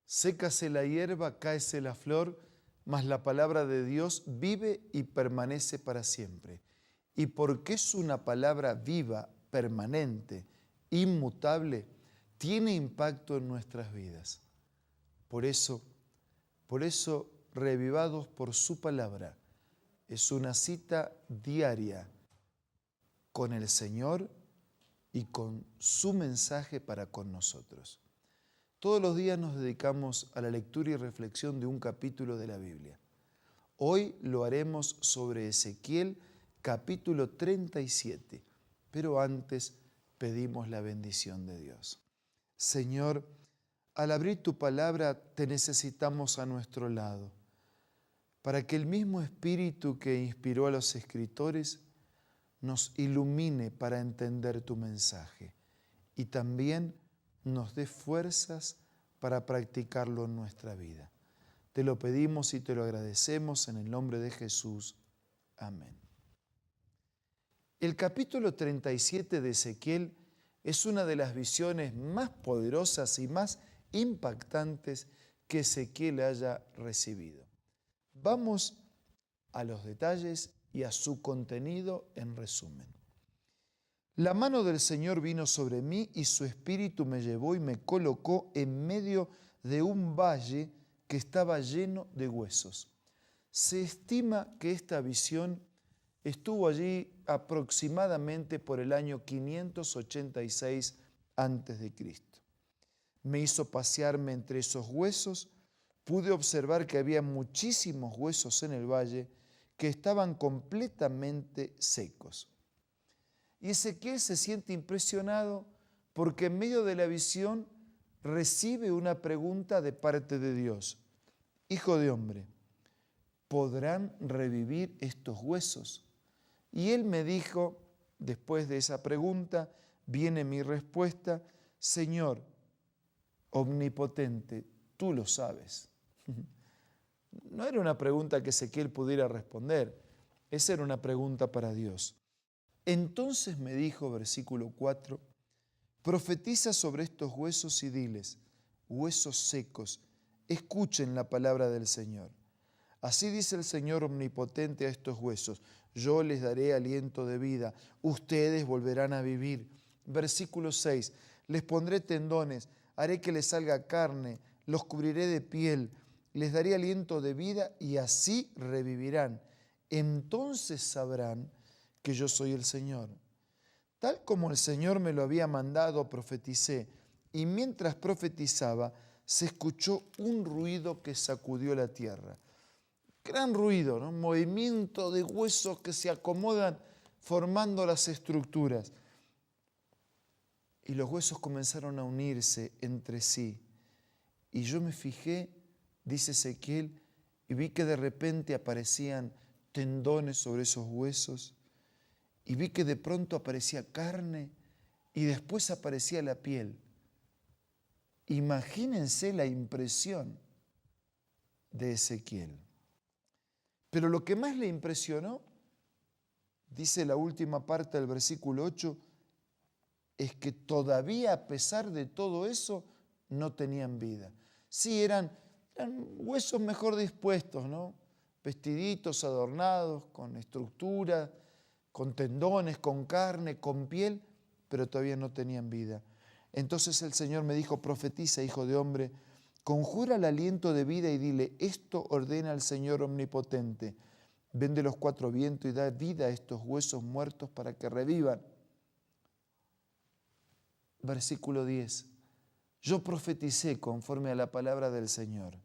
Sécase la hierba, cáese la flor, mas la palabra de Dios vive y permanece para siempre. Y porque es una palabra viva, permanente, inmutable, tiene impacto en nuestras vidas. Por eso, reavivados por su palabra, es una cita diaria con el Señor y con su mensaje para con nosotros. Todos los días nos dedicamos a la lectura y reflexión de un capítulo de la Biblia. Hoy lo haremos sobre Ezequiel, capítulo 37, pero antes pedimos la bendición de Dios. Señor, al abrir tu palabra te necesitamos a nuestro lado, para que el mismo Espíritu que inspiró a los escritores nos ilumine para entender tu mensaje y también nos dé fuerzas para practicarlo en nuestra vida. Te lo pedimos y te lo agradecemos en el nombre de Jesús. Amén. El capítulo 37 de Ezequiel es una de las visiones más poderosas y más impactantes que Ezequiel haya recibido. Vamos a los detalles y a su contenido en resumen. La mano del Señor vino sobre mí y su espíritu me llevó y me colocó en medio de un valle que estaba lleno de huesos. Se estima que esta visión estuvo allí aproximadamente por el año 586 a.C. Me hizo pasearme entre esos huesos, pude observar que había muchísimos huesos en el valle que estaban completamente secos. Y Ezequiel se siente impresionado porque en medio de la visión recibe una pregunta de parte de Dios. Hijo de hombre, ¿podrán revivir estos huesos? Y él me dijo, después de esa pregunta, viene mi respuesta, Señor, omnipotente, tú lo sabes. No era una pregunta que Ezequiel pudiera responder, esa era una pregunta para Dios. Entonces me dijo, versículo 4, profetiza sobre estos huesos y diles, huesos secos, escuchen la palabra del Señor. Así dice el Señor omnipotente a estos huesos, yo les daré aliento de vida, ustedes volverán a vivir. Versículo 6, les pondré tendones, haré que les salga carne, los cubriré de piel, les daré aliento de vida y así revivirán. Entonces sabrán que yo soy el Señor. Tal como el Señor me lo había mandado, profeticé, y mientras profetizaba, se escuchó un ruido que sacudió la tierra. Gran ruido, ¿no? Un movimiento de huesos que se acomodan formando las estructuras. Y los huesos comenzaron a unirse entre sí. Y yo me fijé, dice Ezequiel, y vi que de repente aparecían tendones sobre esos huesos. Y vi que de pronto aparecía carne y después aparecía la piel. Imagínense la impresión de Ezequiel. Pero lo que más le impresionó, dice la última parte del versículo 8, es que todavía a pesar de todo eso no tenían vida. Sí, eran huesos mejor dispuestos, ¿no? Vestiditos, adornados, con estructura, con tendones, con carne, con piel, pero todavía no tenían vida. Entonces el Señor me dijo, profetiza, hijo de hombre, conjura el aliento de vida y dile, esto ordena el Señor omnipotente. Ven de los cuatro vientos y da vida a estos huesos muertos para que revivan. Versículo 10. Yo profeticé conforme a la palabra del Señor,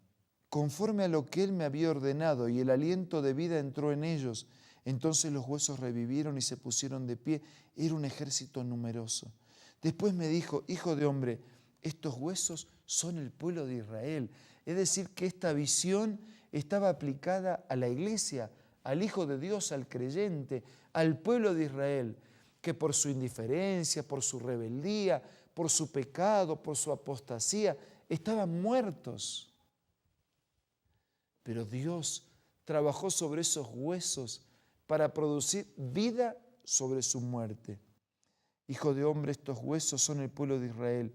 conforme a lo que Él me había ordenado, y el aliento de vida entró en ellos. Entonces los huesos revivieron y se pusieron de pie. Era un ejército numeroso. Después me dijo, hijo de hombre, estos huesos son el pueblo de Israel. Es decir, que esta visión estaba aplicada a la iglesia, al Hijo de Dios, al creyente, al pueblo de Israel, que por su indiferencia, por su rebeldía, por su pecado, por su apostasía, estaban muertos. Pero Dios trabajó sobre esos huesos para producir vida sobre su muerte. Hijo de hombre, estos huesos son el pueblo de Israel.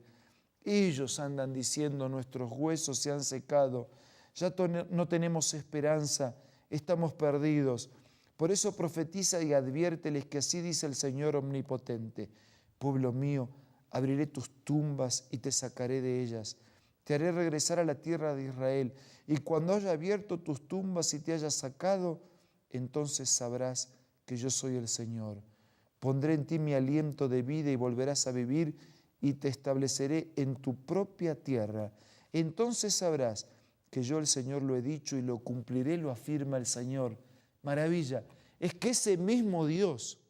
Ellos andan diciendo, nuestros huesos se han secado, ya no tenemos esperanza, estamos perdidos. Por eso profetiza y adviérteles que así dice el Señor Omnipotente: pueblo mío, abriré tus tumbas y te sacaré de ellas. Te haré regresar a la tierra de Israel, y cuando haya abierto tus tumbas y te haya sacado, entonces sabrás que yo soy el Señor. Pondré en ti mi aliento de vida y volverás a vivir, y te estableceré en tu propia tierra. Entonces sabrás que yo el Señor lo he dicho y lo cumpliré, lo afirma el Señor. Maravilla, es que ese mismo Dios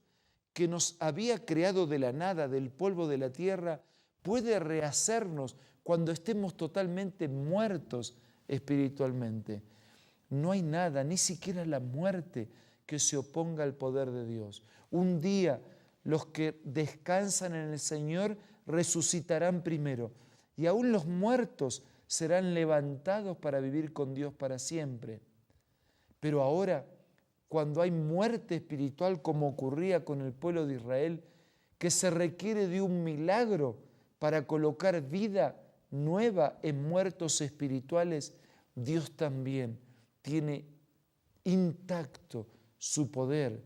que nos había creado de la nada, del polvo de la tierra, puede rehacernos cuando estemos totalmente muertos espiritualmente. No hay nada, ni siquiera la muerte, que se oponga al poder de Dios. Un día los que descansan en el Señor resucitarán primero, y aún los muertos serán levantados para vivir con Dios para siempre. Pero ahora, cuando hay muerte espiritual, como ocurría con el pueblo de Israel, que se requiere de un milagro para colocar vida nueva en muertos espirituales, Dios también tiene intacto su poder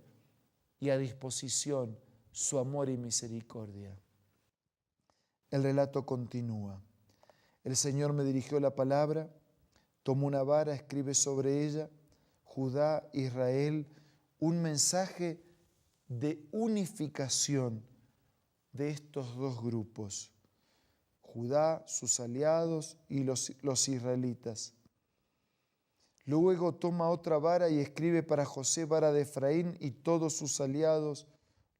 y a disposición su amor y misericordia. El relato continúa. El Señor me dirigió la palabra, tomó una vara, escribe sobre ella: Judá, Israel, un mensaje de unificación de estos dos grupos. Judá, sus aliados, y los israelitas. Luego toma otra vara y escribe para José, vara de Efraín, y todos sus aliados,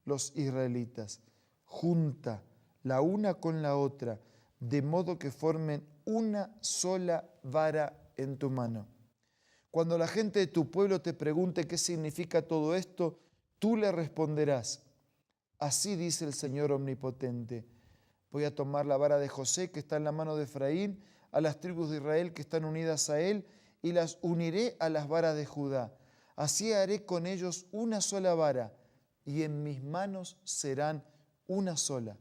los israelitas. Junta la una con la otra, de modo que formen una sola vara en tu mano. Cuando la gente de tu pueblo te pregunte qué significa todo esto, tú le responderás: así dice el Señor Omnipotente. Voy a tomar la vara de José, que está en la mano de Efraín, a las tribus de Israel que están unidas a él, y las uniré a las varas de Judá. Así haré con ellos una sola vara, y en mis manos serán una sola.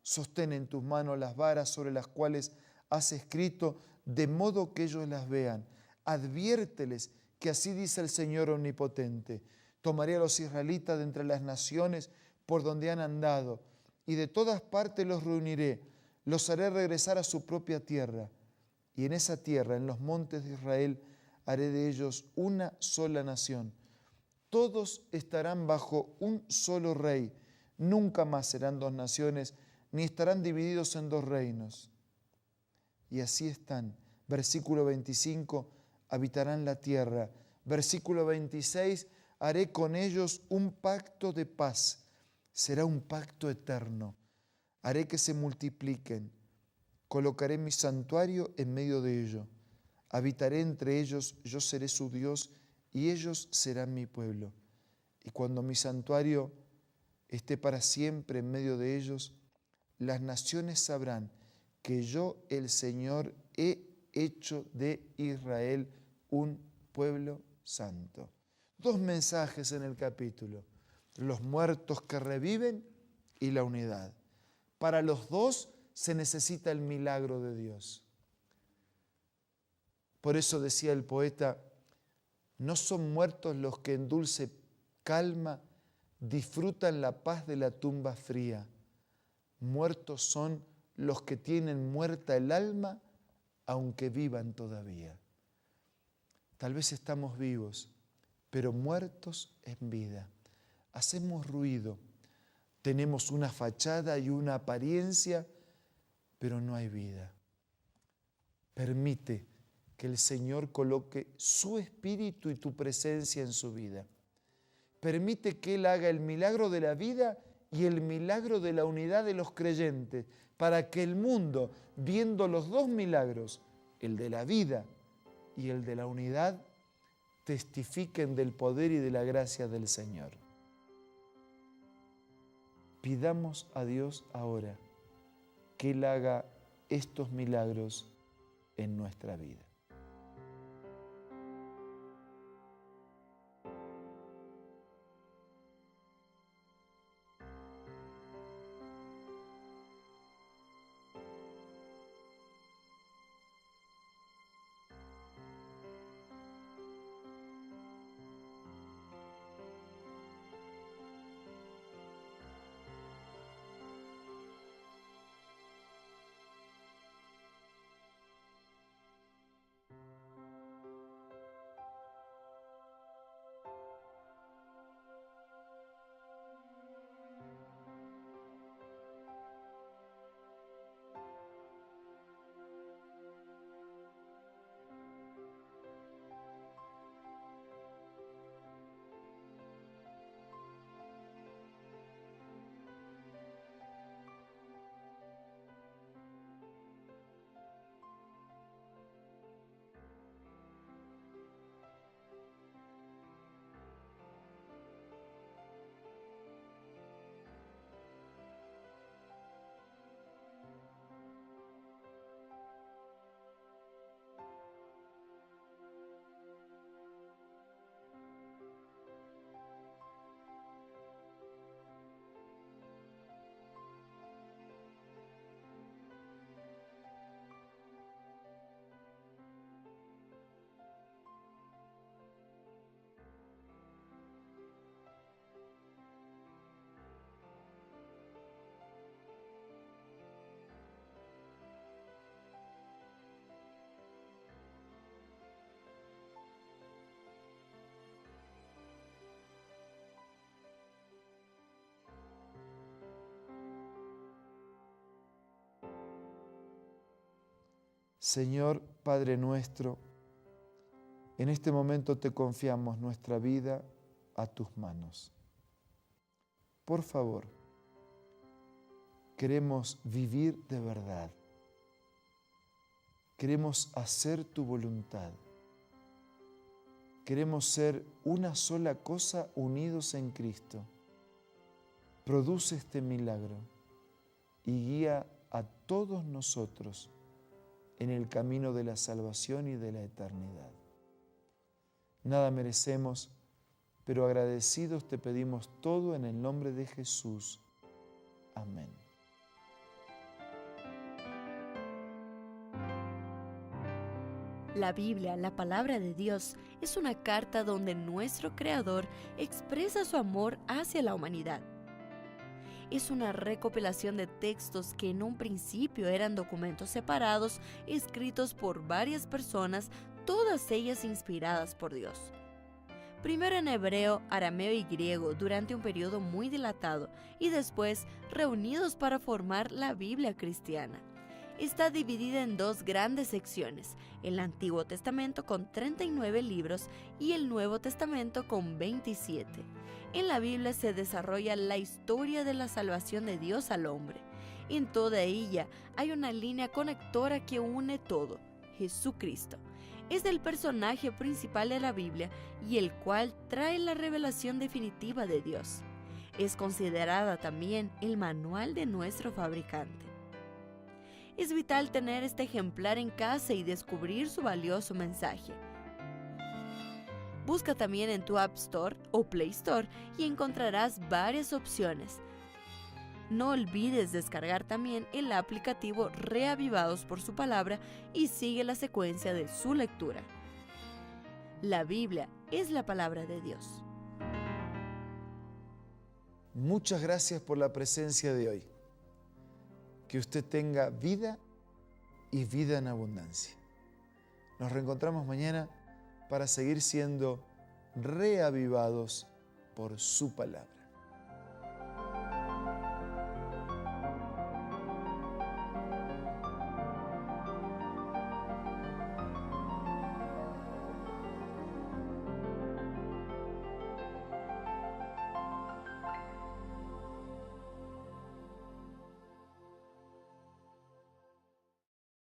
Sostén en tus manos las varas sobre las cuales has escrito, de modo que ellos las vean. Adviérteles que así dice el Señor Omnipotente: tomaré a los israelitas de entre las naciones por donde han andado, y de todas partes los reuniré, los haré regresar a su propia tierra. Y en esa tierra, en los montes de Israel, haré de ellos una sola nación. Todos estarán bajo un solo rey. Nunca más serán dos naciones, ni estarán divididos en dos reinos. Y así están. Versículo 25, habitarán la tierra. Versículo 26, haré con ellos un pacto de paz. Será un pacto eterno. Haré que se multipliquen. Colocaré mi santuario en medio de ellos. Habitaré entre ellos, yo seré su Dios y ellos serán mi pueblo. Y cuando mi santuario esté para siempre en medio de ellos, las naciones sabrán que yo, el Señor, he hecho de Israel un pueblo santo. Dos mensajes en el capítulo: los muertos que reviven y la unidad. Para los dos se necesita el milagro de Dios. Por eso decía el poeta: no son muertos los que en dulce calma disfrutan la paz de la tumba fría. Muertos son los que tienen muerta el alma, aunque vivan todavía. Tal vez estamos vivos, pero muertos en vida. Hacemos ruido, tenemos una fachada y una apariencia, pero no hay vida. Permite que el Señor coloque su espíritu y tu presencia en su vida. Permite que Él haga el milagro de la vida y el milagro de la unidad de los creyentes, para que el mundo, viendo los dos milagros, el de la vida y el de la unidad, testifiquen del poder y de la gracia del Señor. Pidamos a Dios ahora que Él haga estos milagros en nuestra vida. Señor Padre nuestro, en este momento te confiamos nuestra vida a tus manos. Por favor, queremos vivir de verdad. Queremos hacer tu voluntad. Queremos ser una sola cosa unidos en Cristo. Produce este milagro y guía a todos nosotros en el camino de la salvación y de la eternidad. Nada merecemos, pero agradecidos te pedimos todo en el nombre de Jesús. Amén. La Biblia, la palabra de Dios, es una carta donde nuestro Creador expresa su amor hacia la humanidad. Es una recopilación de textos que en un principio eran documentos separados, escritos por varias personas, todas ellas inspiradas por Dios. Primero en hebreo, arameo y griego durante un periodo muy dilatado y después reunidos para formar la Biblia cristiana. Está dividida en dos grandes secciones, el Antiguo Testamento con 39 libros y el Nuevo Testamento con 27. En la Biblia se desarrolla la historia de la salvación de Dios al hombre. En toda ella hay una línea conectora que une todo, Jesucristo. Es el personaje principal de la Biblia y el cual trae la revelación definitiva de Dios. Es considerada también el manual de nuestro fabricante. Es vital tener este ejemplar en casa y descubrir su valioso mensaje. Busca también en tu App Store o Play Store y encontrarás varias opciones. No olvides descargar también el aplicativo Reavivados por su palabra y sigue la secuencia de su lectura. La Biblia es la palabra de Dios. Muchas gracias por la presencia de hoy. Que usted tenga vida y vida en abundancia. Nos reencontramos mañana para seguir siendo reavivados por su palabra.